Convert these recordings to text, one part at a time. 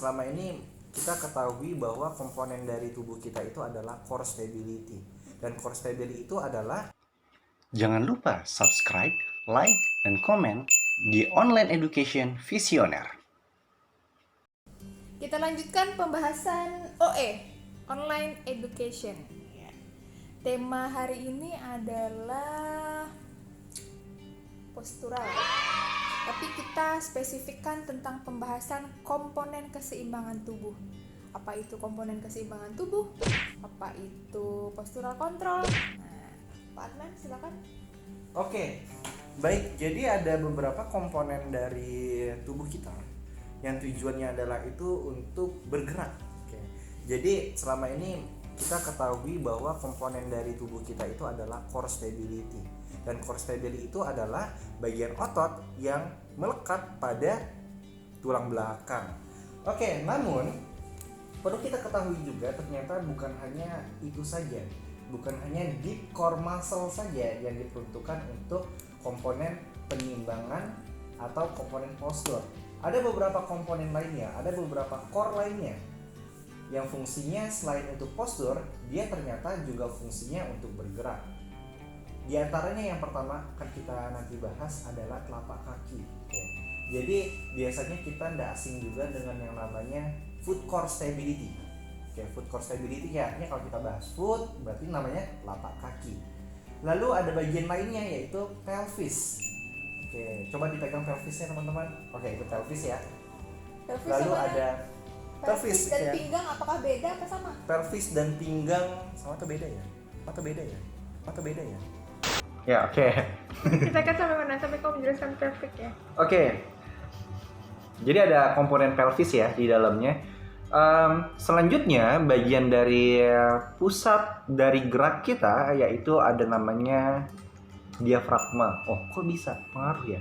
selama ini kita ketahui bahwa komponen dari tubuh kita itu adalah core stability. Dan core stability itu adalah Jangan lupa subscribe, like, dan komen di Online Education Visioner. Kita lanjutkan pembahasan OE, Online Education. Tema hari ini adalah postural. Tapi kita spesifikkan tentang pembahasan komponen keseimbangan tubuh. Apa itu komponen keseimbangan tubuh? Apa itu postural control? Nah, Pak Adnan silakan. Oke, baik. Jadi ada beberapa komponen dari tubuh kita yang tujuannya adalah itu untuk bergerak. Oke. Jadi selama ini kita ketahui bahwa komponen dari tubuh kita itu adalah core stability. Dan core stability itu adalah bagian otot yang melekat pada tulang belakang. Oke, namun perlu kita ketahui juga ternyata bukan hanya itu saja. Bukan hanya deep core muscle saja yang diperuntukkan untuk komponen penyeimbangan atau komponen postur. Ada beberapa komponen lainnya, ada beberapa core lainnya yang fungsinya selain untuk postur, dia ternyata juga fungsinya untuk bergerak. Di antaranya yang pertama akan kita nanti bahas adalah telapak kaki. Oke. Jadi biasanya kita tidak asing juga dengan yang namanya foot core stability. Oke, foot core stability ya, artinya kalau kita bahas foot berarti namanya telapak kaki. Lalu ada bagian lainnya yaitu pelvis. Oke, coba dipegang pelvisnya teman-teman. Oke, itu pelvis ya. Pelvis Lalu sama ada pelvis dan ya. pinggang apakah beda apa sama? Pelvis dan pinggang sama atau beda ya? Atau beda ya? Atau beda ya? Ya, oke. Kita kan sampai mana? Sampai kau menjelaskan pelvic ya? Oke. Jadi ada komponen pelvis ya di dalamnya. Selanjutnya bagian dari pusat dari gerak kita yaitu ada namanya diafragma. Oh, kok bisa pengaruh ya?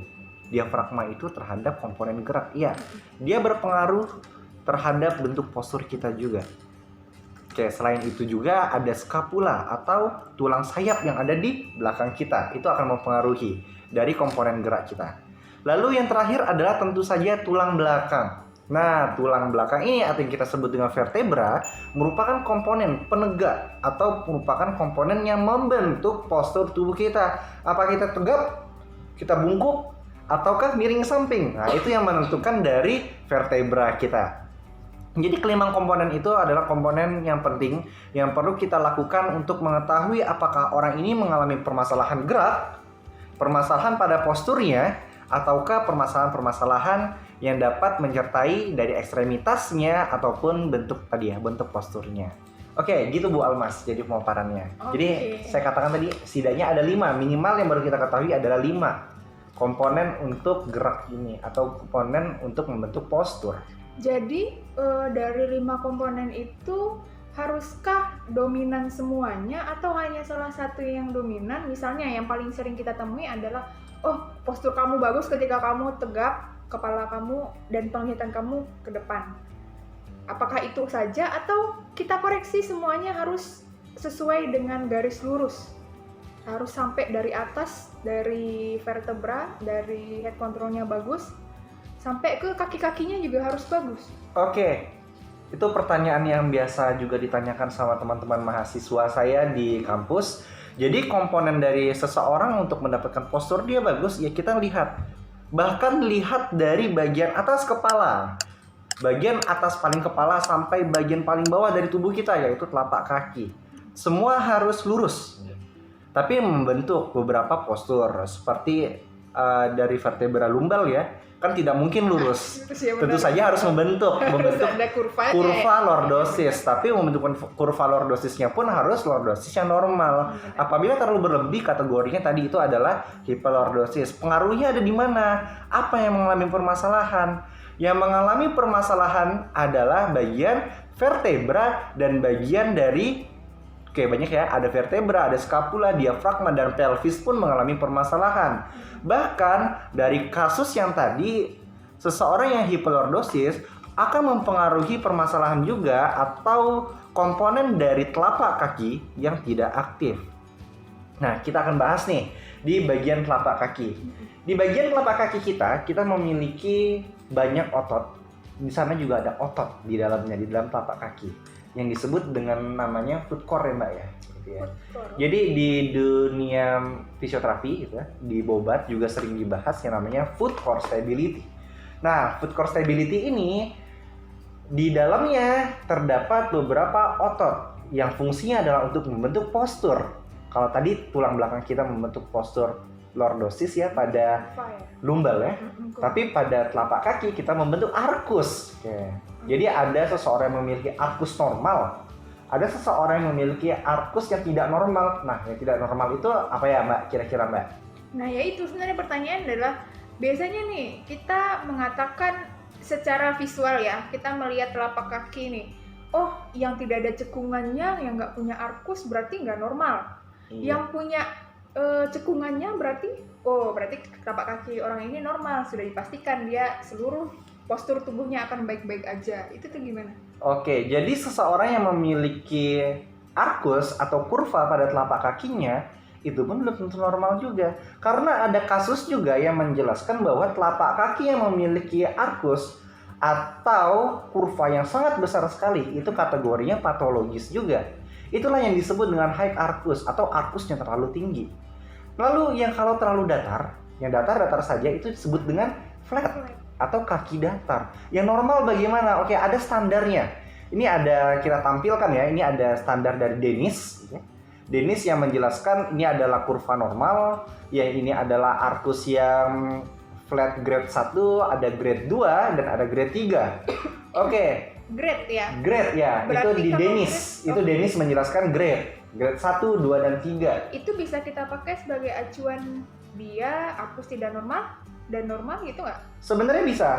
Diafragma itu terhadap komponen gerak. Iya, dia berpengaruh terhadap bentuk postur kita juga. Oke, selain itu juga ada scapula atau tulang sayap yang ada di belakang kita. Itu akan mempengaruhi dari komponen gerak kita. Lalu yang terakhir adalah tentu saja tulang belakang. Nah, tulang belakang ini atau yang kita sebut dengan vertebra merupakan komponen penegak atau merupakan komponen yang membentuk postur tubuh kita. Apa kita tegap, kita bungkuk, ataukah miring samping? Nah, itu yang menentukan dari vertebra kita. Jadi kelima komponen itu adalah komponen yang penting yang perlu kita lakukan untuk mengetahui apakah orang ini mengalami permasalahan gerak, permasalahan pada posturnya, ataukah permasalahan-permasalahan yang dapat menyertai dari ekstremitasnya ataupun bentuk tadi ya, bentuk posturnya. Oke, gitu Bu Almas jadi pemaparannya. Jadi saya katakan tadi setidaknya ada 5, minimal yang baru kita ketahui adalah 5 komponen untuk gerak ini atau komponen untuk membentuk postur. Jadi dari 5 komponen itu haruskah dominan semuanya atau hanya salah satu yang dominan? Misalnya yang paling sering kita temui adalah postur kamu bagus ketika kamu tegap, kepala kamu dan penglihatan kamu ke depan. Apakah itu saja atau kita koreksi semuanya harus sesuai dengan garis lurus? Harus sampai dari atas, dari vertebra, dari head controlnya bagus, sampai ke kaki-kakinya juga harus bagus. Oke, itu pertanyaan yang biasa juga ditanyakan sama teman-teman mahasiswa saya di kampus. Jadi komponen dari seseorang untuk mendapatkan postur dia bagus, ya kita lihat. Bahkan lihat dari bagian atas kepala. Bagian atas paling kepala sampai bagian paling bawah dari tubuh kita, yaitu telapak kaki. Semua harus lurus. Tapi membentuk beberapa postur seperti dari vertebra lumbal ya, kan tidak mungkin lurus. Tentu saja harus membentuk kurva lordosis, tapi membentuk kurva lordosisnya pun harus lordosis yang normal. Apabila terlalu berlebih, kategorinya tadi itu adalah hiperlordosis. Pengaruhnya ada di mana? Apa yang mengalami permasalahan? Yang mengalami permasalahan adalah bagian vertebra dan bagian dari banyak ya, ada vertebra, ada scapula, diafragma, dan pelvis pun mengalami permasalahan. Bahkan dari kasus yang tadi, seseorang yang hiperlordosis akan mempengaruhi permasalahan juga atau komponen dari telapak kaki yang tidak aktif. Nah, kita akan bahas nih di bagian telapak kaki. Di bagian telapak kaki kita memiliki banyak otot di sana juga ada otot di dalamnya, di dalam telapak kaki yang disebut dengan namanya foot core ya Mbak ya. Gitu ya. Jadi di dunia fisioterapi gitu ya, di Bobat juga sering dibahas yang namanya foot core stability. Nah, foot core stability ini di dalamnya terdapat beberapa otot yang fungsinya adalah untuk membentuk postur. Kalau tadi tulang belakang kita membentuk postur lordosis ya pada lumbal ya. Tapi pada telapak kaki kita membentuk arkus. Oke. Jadi ada seseorang yang memiliki arkus normal, ada seseorang yang memiliki arkus yang tidak normal. Nah, yang tidak normal itu apa ya Mbak? Kira-kira Mbak? Nah ya itu sebenarnya pertanyaan adalah biasanya nih kita mengatakan secara visual ya, kita melihat telapak kaki nih, oh yang tidak ada cekungannya, yang nggak punya arkus berarti nggak normal. Yang punya cekungannya berarti telapak kaki orang ini normal, sudah dipastikan dia seluruh postur tubuhnya akan baik-baik aja. Itu tuh gimana? Oke, jadi seseorang yang memiliki arkus atau kurva pada telapak kakinya itu pun belum tentu normal juga. Karena ada kasus juga yang menjelaskan bahwa telapak kaki yang memiliki arkus atau kurva yang sangat besar sekali itu kategorinya patologis juga. Itulah yang disebut dengan high arcus atau arkusnya terlalu tinggi. Lalu yang kalau terlalu datar, yang datar-datar saja itu disebut dengan flat atau kaki datar. Yang normal bagaimana? Oke, ada standarnya. Ini ada kita tampilkan ya, ini ada standar dari Dennis. Dennis yang menjelaskan ini adalah kurva normal, ya ini adalah arkus yang flat grade 1, ada grade 2, dan ada grade 3. Oke. Grade ya? Grade ya, berarti itu di Dennis. Itu Dennis menjelaskan grade 1, 2, dan 3. Itu bisa kita pakai sebagai acuan dia arkus tidak normal dan normal gitu nggak? Sebenarnya bisa.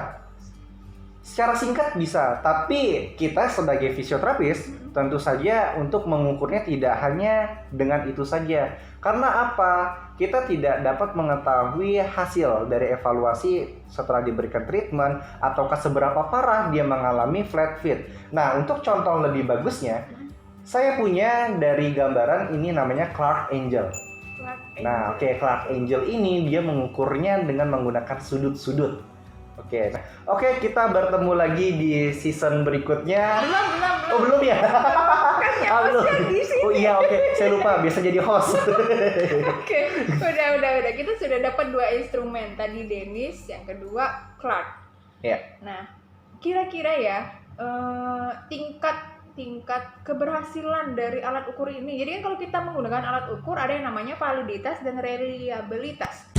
Secara singkat bisa, tapi kita sebagai fisioterapis tentu saja untuk mengukurnya tidak hanya dengan itu saja. Karena apa? Kita tidak dapat mengetahui hasil dari evaluasi setelah diberikan treatment ataukah seberapa parah dia mengalami flat feet. Nah, untuk contoh lebih bagusnya, saya punya dari gambaran ini namanya Clark Angel. Nah, Clark Angel ini dia mengukurnya dengan menggunakan sudut-sudut. Oke, kita bertemu lagi di season berikutnya. Belum ya? Belum. Oh iya, saya lupa, biasa jadi host. Udah. Kita sudah dapat 2 instrumen. Tadi Dennis, yang kedua Clark. Ya. Nah, kira-kira ya tingkat keberhasilan dari alat ukur ini. Jadi kan kalau kita menggunakan alat ukur ada yang namanya validitas dan reliabilitas.